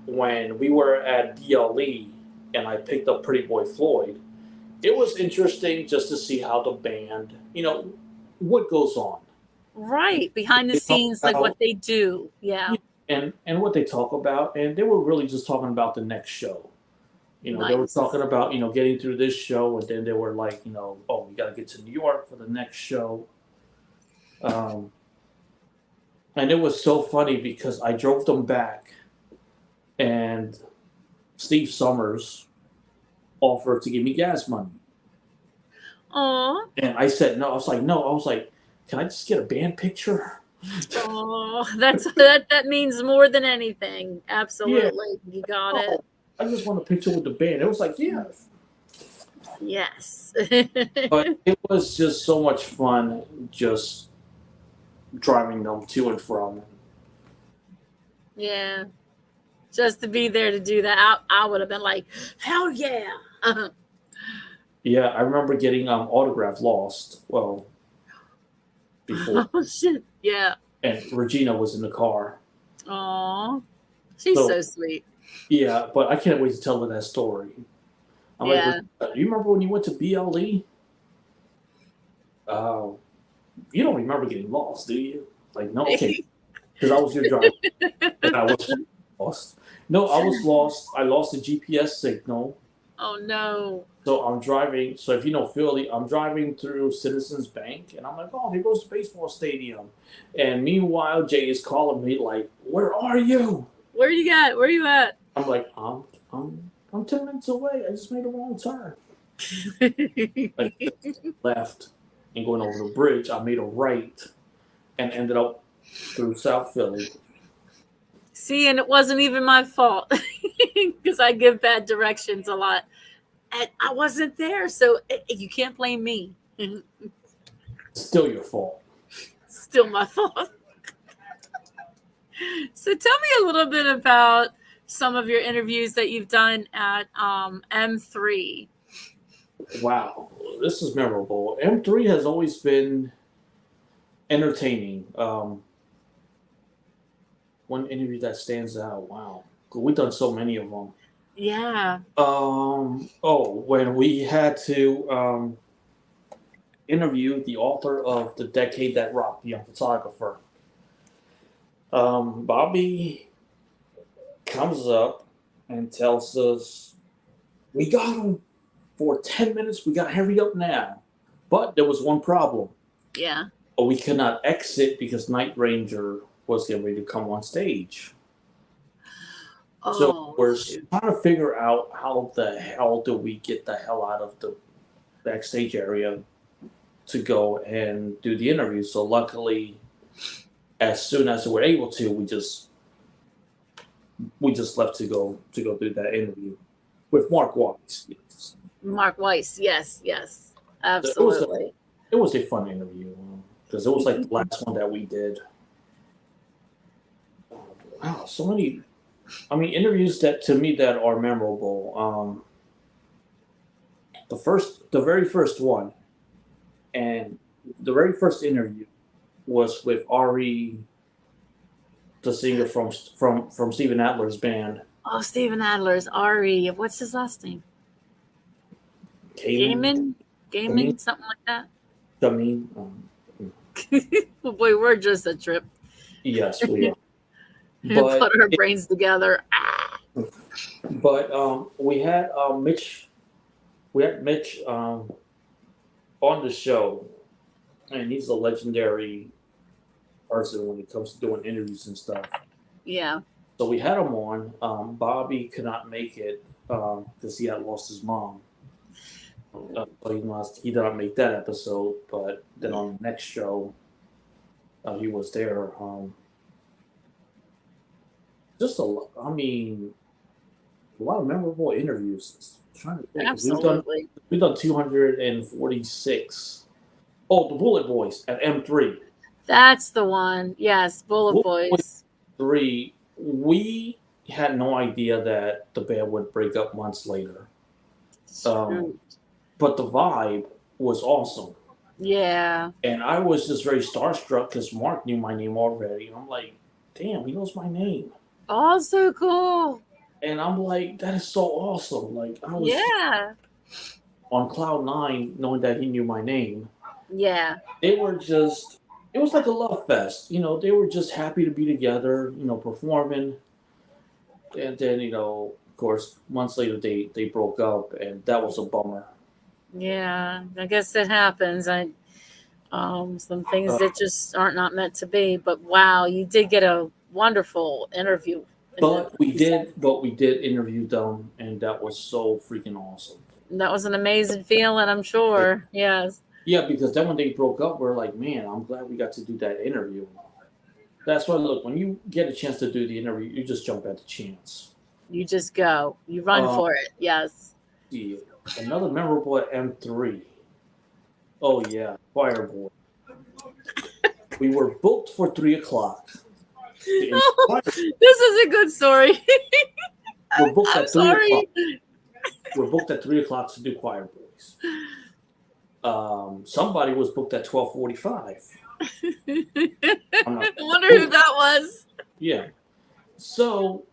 When we were at BLE and I picked up Pretty Boy Floyd, it was interesting just to see how the band, what goes on. Right, behind the scenes, like what they do. Yeah. And what they talk about, and they were really just talking about the next show. Nice. They were talking about, getting through this show, and then they were like, oh, we got to get to New York for the next show. And it was so funny because I drove them back, and Steve Summers offered to give me gas money. Aw. And I said no. I was like, can I just get a band picture? Oh, that means more than anything. Absolutely. Yeah. You got it. I just want a picture with the band. It was like, yeah. Yes. But it was just so much fun just driving them to and from. Yeah. Just to be there to do that, I would have been like, hell yeah. Yeah, I remember getting autograph lost. Well, before. Oh, shit. Yeah. And Regina was in the car. Aw. She's so sweet. Yeah, but I can't wait to tell her that story. I'm like, do you remember when you went to BLE? You don't remember getting lost, do you? Like, no, okay. Because I was your driver. And I was lost. No, I was lost. I lost the GPS signal. Oh, no. So I'm driving. So if you know Philly, I'm driving through Citizens Bank. And I'm like, oh, here goes the baseball stadium. And meanwhile, Jay is calling me like, where are you? Where you at? Where you at? I'm like, I'm 10 minutes away. I just made a wrong turn. Left and going over the bridge, I made a right and ended up through South Philly. See, and it wasn't even my fault because I give bad directions a lot. And I wasn't there, so you can't blame me. Still your fault. Still my fault. So tell me a little bit about some of your interviews that you've done at M3. Wow, this is memorable. M3 has always been entertaining. One interview that stands out. Wow, we've done so many of them. Yeah. When we had to interview the author of The Decade That Rocked, the young photographer. Bobby comes up and tells us, "We got him for 10 minutes. We got to hurry up now." But there was one problem. Yeah. We could not exit because Night Ranger was getting ready to come on stage. So Oh, we're shoot. trying to figure out how the hell do we get the hell out of the backstage area to go and do the interview. So luckily, as soon as we were able to, we just left to go do that interview with Mark Watts. Yes. Mark Weiss. Yes, yes. It was Absolutely. a fun interview because it was like the last one that we did. Wow, so many. I mean, interviews that to me that are memorable. The very first one, and the very first interview was with Ari, the singer from Steven Adler's band. Oh, Steven Adler's Ari. What's his last name? Gaiman, Gaiman, something like that. Jamin. Oh boy, we're just a trip. Yes, we are. But put our brains together. But we had Mitch. We had Mitch on the show, and he's a legendary person when it comes to doing interviews and stuff. Yeah. So we had him on. Bobby could not make it because he had lost his mom. So he did not make that episode. But then on the next show, he was there. A lot of memorable interviews. I'm trying to think. Absolutely. We've done 246. Oh, the Bullet Boys at M3. That's the one. Yes, Bullet Boys. 3. We had no idea that the band would break up months later. But the vibe was awesome. Yeah. And I was just very starstruck because Mark knew my name already. I'm like, damn, he knows my name. Oh, so cool. And I'm like, that is so awesome. Like, I was on cloud 9 knowing that he knew my name. Yeah. It was like a love fest. They were just happy to be together, performing. And then, of course, months later they broke up, and that was a bummer. Yeah, I guess it happens. Some things that just aren't not meant to be. But wow, you did get a wonderful interview. But we did interview them, and that was so freaking awesome. That was an amazing feeling, I'm sure. Yes. Yeah, because then when they broke up, we're like, man, I'm glad we got to do that interview. That's why, look, when you get a chance to do the interview, you just jump at the chance. You just go. You run for it. Yes. Yeah. Another memorable at M3. Oh, yeah. Fireboy. We were booked for 3 o'clock. This is a good story. We're booked at 3 o'clock. We're booked at 3 o'clock to do Choir Boys. Somebody was booked at 12:45. I wonder who that was. Yeah. So,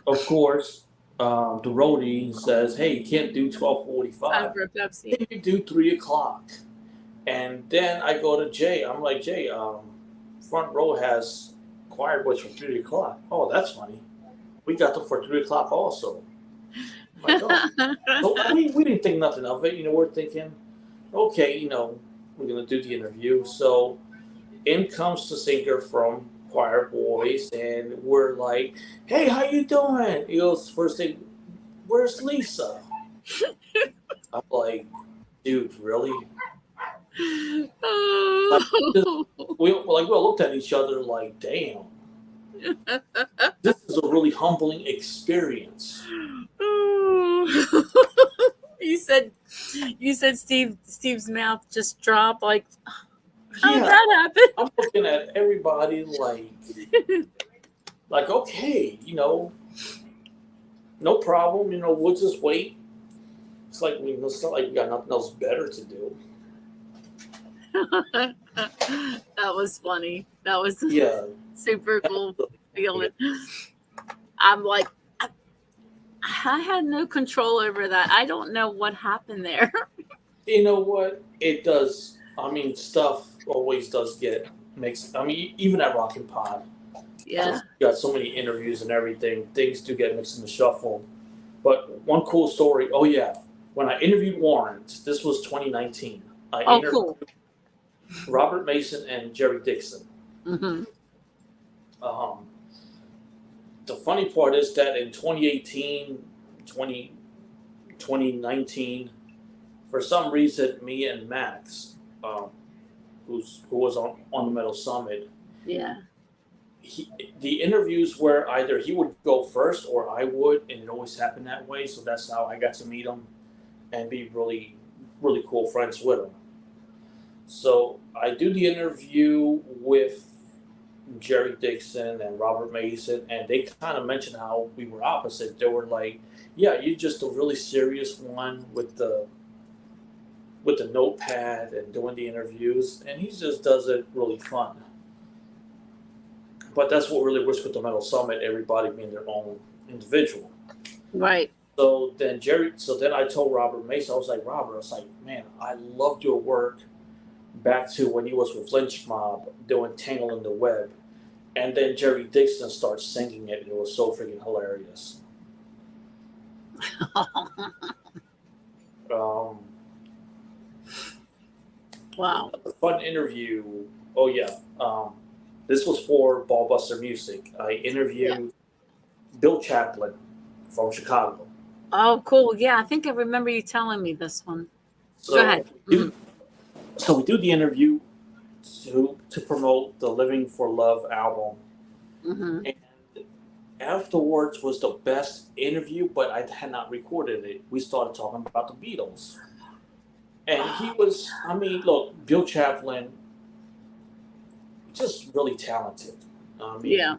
of course, the roadie says, "Hey, you can't do 12:45. Can you do 3 o'clock?" And then I go to Jay. I'm like, Jay, front row has Choir Boys for 3 o'clock. Oh, that's funny. We got them for 3 o'clock also. I'm like, oh. So we didn't think nothing of it. We're thinking, okay, we're going to do the interview. So in comes the singer from Choir Boys, and we're like, hey, how you doing? He goes, first thing, where's Lisa? I'm like, dude, really? We looked at each other like, damn. This is a really humbling experience. You said Steve's mouth just dropped. Like, how did that happen? I'm looking at everybody like okay, no problem. We'll just wait. It's like it's not like you got nothing else better to do. That was funny. That was Yeah. super cool feeling. I'm like, I had no control over that. I don't know what happened there. You know what? It does. I mean, stuff always does get mixed. I mean, even at Rockin' Pod, Yeah. you got so many interviews and everything. Things do get mixed in the shuffle. But one cool story. Oh yeah, when I interviewed Warren, this was 2019. I Oh, interviewed cool. Robert Mason and Jerry Dixon. Hmm. Um, the funny part is that in 2018, 2019, for some reason, me and Max, um, who was on the Metal Summit, Yeah. the interviews where either he would go first or I would, and it always happened that way. So that's how I got to meet him and be really, really cool friends with him. So I do the interview with Jerry Dixon and Robert Mason, and they kind of mentioned how we were opposite. They were like, "Yeah, you're just a really serious one with the notepad and doing the interviews, and he just does it really fun." But that's what really works with the Metal Summit, everybody being their own individual. Right. So then I told Robert Mason, I was like, Robert, I was like, man, I loved your work back to when he was with Lynch Mob doing Tangle in the Web. And then Jerry Dixon starts singing it, and it was so freaking hilarious. Um, Wow. a fun interview. Oh, yeah. This was for Ballbuster Music. I interviewed Bill Chaplin from Chicago. Oh, cool. Yeah, I think I remember you telling me this one. So Go ahead. So we do the interview to promote the Living for Love album. Mm-hmm. And afterwards was the best interview, but I had not recorded it. We started talking about the Beatles. And he was, I mean, look, Bill Chaplin, just really talented. I mean, Yeah.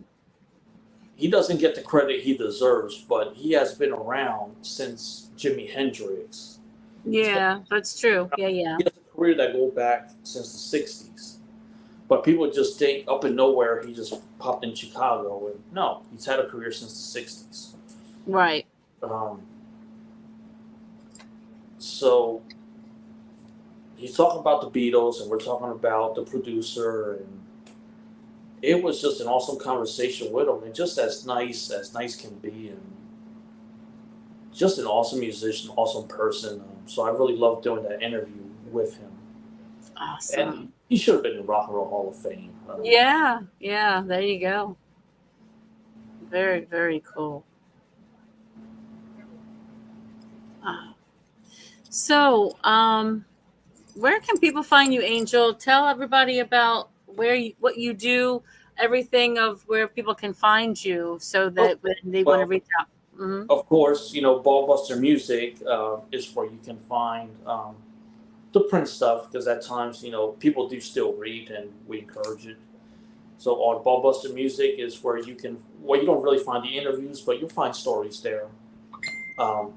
he doesn't get the credit he deserves, but he has been around since Jimi Hendrix. Yeah, that's true. Yeah, yeah. He has a career that goes back since the 60s. But people just think up in nowhere he just popped in Chicago. And no, he's had a career since the 60s. Right. So he's talking about the Beatles, and we're talking about the producer, and it was just an awesome conversation with him, and just as nice can be, and just an awesome musician, awesome person. So I really loved doing that interview with him. Awesome. And he should have been in the Rock and Roll Hall of Fame. Yeah, yeah, there you go. Very, very cool. So, where can people find you, Angel? Tell everybody about what you do, everything of where people can find you, so that when they want to reach out. Mm-hmm. Of course, Ballbuster Music is where you can find the print stuff, because at times, people do still read, and we encourage it. So on Ballbuster Music is where you don't really find the interviews, but you'll find stories there.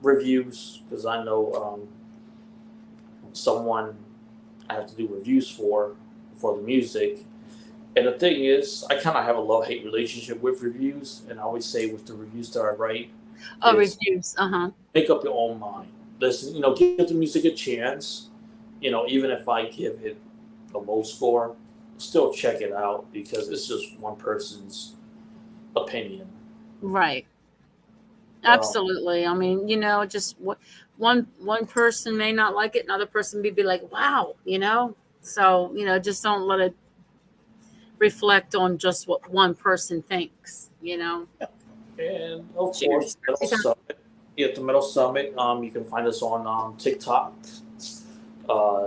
Reviews, because I know someone I have to do reviews for the music. And the thing is, I kind of have a love-hate relationship with reviews, and I always say with the reviews that I write, Reviews, make up your own mind. Listen, give the music a chance. Even if I give it a low score, still check it out, because it's just one person's opinion. Right. Absolutely. I mean, just one person may not like it, another person may be like, wow, So, just don't let it reflect on just what one person thinks, And of course, at the Metal Summit, you can find us on TikTok,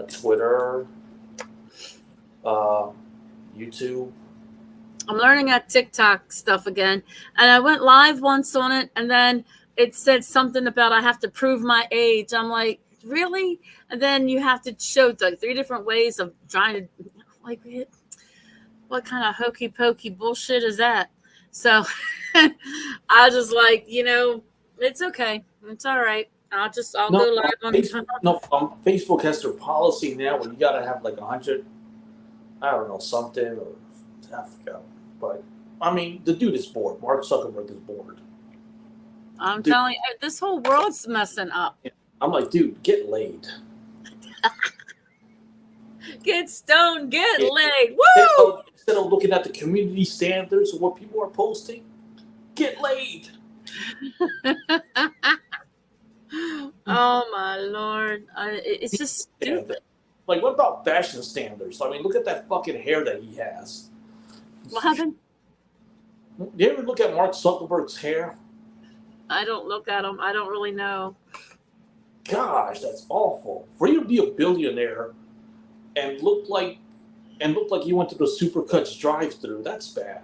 Twitter, YouTube. I'm learning at TikTok stuff again, and I went live once on it, and then it said something about I have to prove my age. I'm like, really? And then you have to show 3 different ways of trying to, like, what kind of hokey pokey bullshit is that? So I just it's okay, it's all right. I'll No, go live on Facebook, no, Facebook has their policy now where you gotta have like 100, I don't know, something, or I forgot. But I mean, the dude is bored. Mark Zuckerberg is bored. I'm Dude, telling you, this whole world's messing up. I'm like, dude, get laid. Get stoned, get Yeah. laid. Woo! Instead of looking at the community standards of what people are posting, get laid. Oh my lord! It's just stupid. Like, what about fashion standards? I mean, look at that fucking hair that he has. What happened? Do you ever look at Mark Zuckerberg's hair? I don't look at them. I don't really know. Gosh, that's awful. For you to be a billionaire and look like you went to the Supercuts drive-through, that's bad.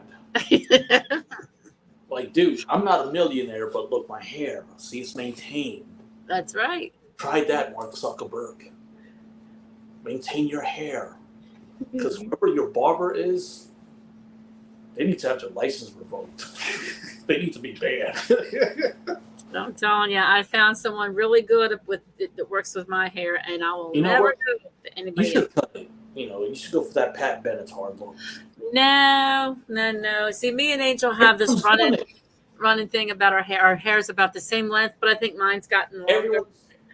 Like, dude, I'm not a millionaire, but look, my hair, see, it's maintained. That's right. Try that, Mark Zuckerberg. Maintain your hair. Because whoever your barber is, they need to have their license revoked. They need to be banned. I'm telling you, I found someone really good that works with my hair, and I will never go to You anybody should else. cut it. You should go for that Pat Benatar look. No. See, me and Angel have this running thing about our hair. Our hair's about the same length, but I think mine's gotten longer.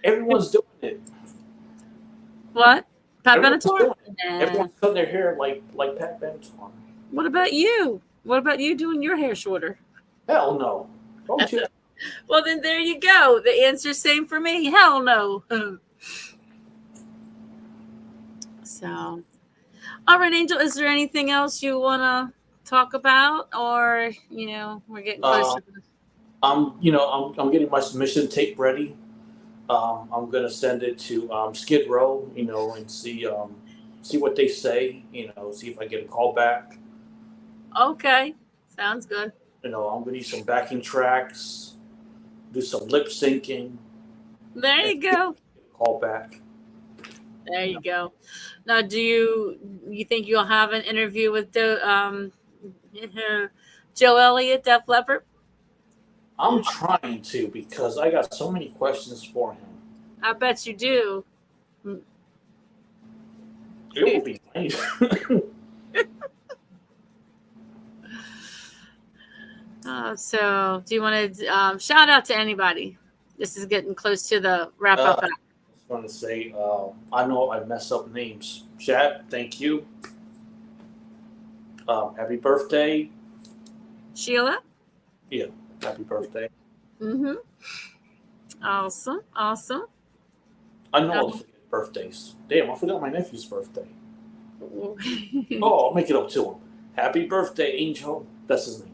Everyone's doing it. What? Pat Everyone's Benatar? doing it. Nah. Everyone's cutting their hair like Pat Benatar. What about you? What about you doing your hair shorter? Hell no. Don't you? Well, then there you go. The answer's same for me. Hell no. So, all right, Angel, is there anything else you want to talk about? Or, we're getting close to this. I'm getting my submission tape ready. I'm gonna send it to Skid Row, and see what they say. See if I get a call back. Okay, sounds good. I'm gonna use some backing tracks, do some lip syncing. There you go. Call back. There you go. Now, do you think you'll have an interview with Joe Elliott, Def Leppard? I'm trying to, because I got so many questions for him. I bet you do. It will be nice. So, do you want to shout out to anybody? This is getting close to the wrap up. I just want to say, I know I mess up names. Chad, thank you. Happy birthday. Sheila? Yeah, happy birthday. Mm-hmm. Awesome. I know I'll forget birthdays. Damn, I forgot my nephew's birthday. I'll make it up to him. Happy birthday, Angel. That's his name.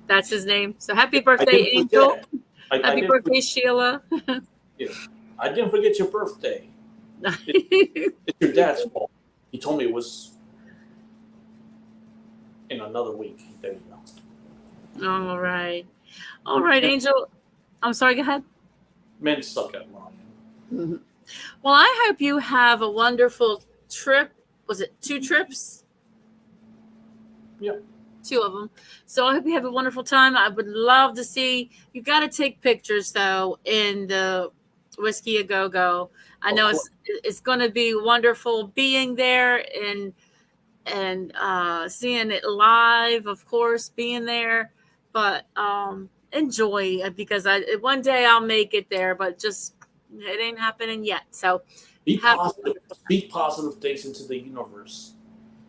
That's his name. So happy birthday, Angel. Happy birthday, Sheila. Yeah. I didn't forget your birthday. It's your dad's fault. He told me it was in another week. There you go. All right, Angel. I'm sorry, go ahead. Men suck at lying. Mm-hmm. Well, I hope you have a wonderful trip. Was it 2 trips? Yeah. 2 of them. So I hope you have a wonderful time. I would love to see. You got to take pictures though in the Whiskey A Go Go. I know it's going to be wonderful being there and seeing it live. Of course, being there, but enjoy it, because one day I'll make it there, but just it ain't happening yet. So be positive. Speak positive things into the universe.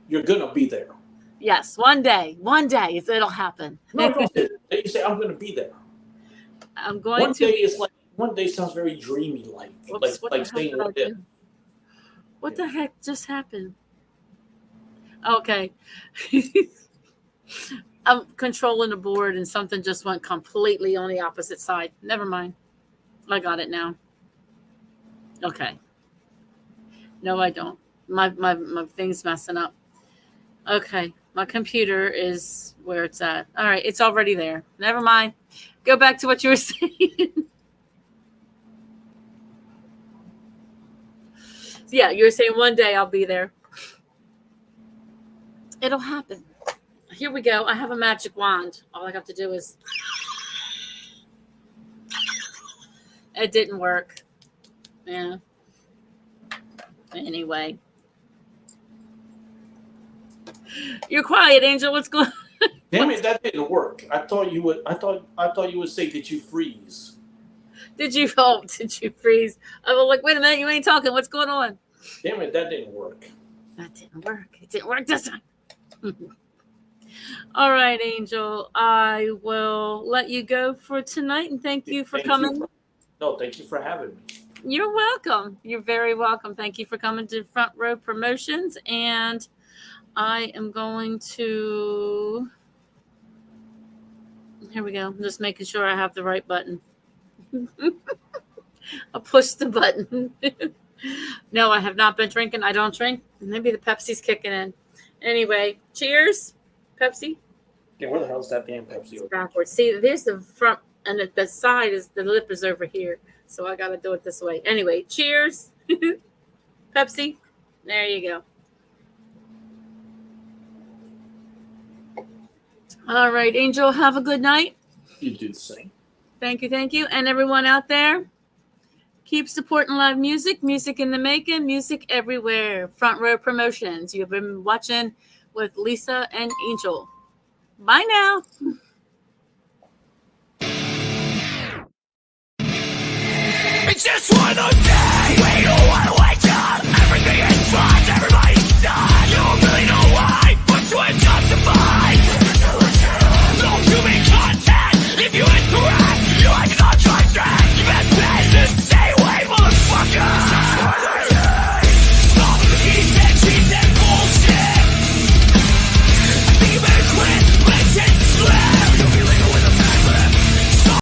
You're gonna be there. Yes, one day it'll happen. No, you say I'm gonna be there. I'm going to. One day sounds very dreamy, like saying what if. What the heck just happened? Okay. I'm controlling the board and something just went completely on the opposite side. Never mind. I got it now. Okay. No, I don't. My thing's messing up. Okay. My computer is where it's at. All right. It's already there. Never mind. Go back to what you were saying. Yeah, you were saying one day I'll be there. It'll happen. Here we go. I have a magic wand. All I have to do is It didn't work. Yeah. Anyway. You're quiet, Angel. What's going on? Damn it, that didn't work. I thought you would. I thought you would say, "Did you freeze?" Did you freeze? I was like, wait a minute, you ain't talking. What's going on? Damn it, that didn't work. That didn't work. It didn't work this time. All right, Angel. I will let you go for tonight, and thank you for coming. Thank you for having me. You're welcome. You're very welcome. Thank you for coming to Front Row Promotions, and I am going to. Here we go. I'm just making sure I have the right button. I'll push the button. No, I have not been drinking. I don't drink. Maybe the Pepsi's kicking in. Anyway, cheers. Pepsi. Yeah, where the hell's that damn Pepsi? It's backwards. See, there's the front, and the side is the lip is over here. So I got to do it this way. Anyway, cheers. Pepsi. There you go. All right, Angel, have a good night. You do the same. Thank you. And everyone out there, keep supporting live music in the making, music everywhere. Front Row Promotions. You've been watching with Lisa and Angel. Bye now. It's just one of those days we don't want to wake up. Everything is fine, everybody's done. You don't really know why.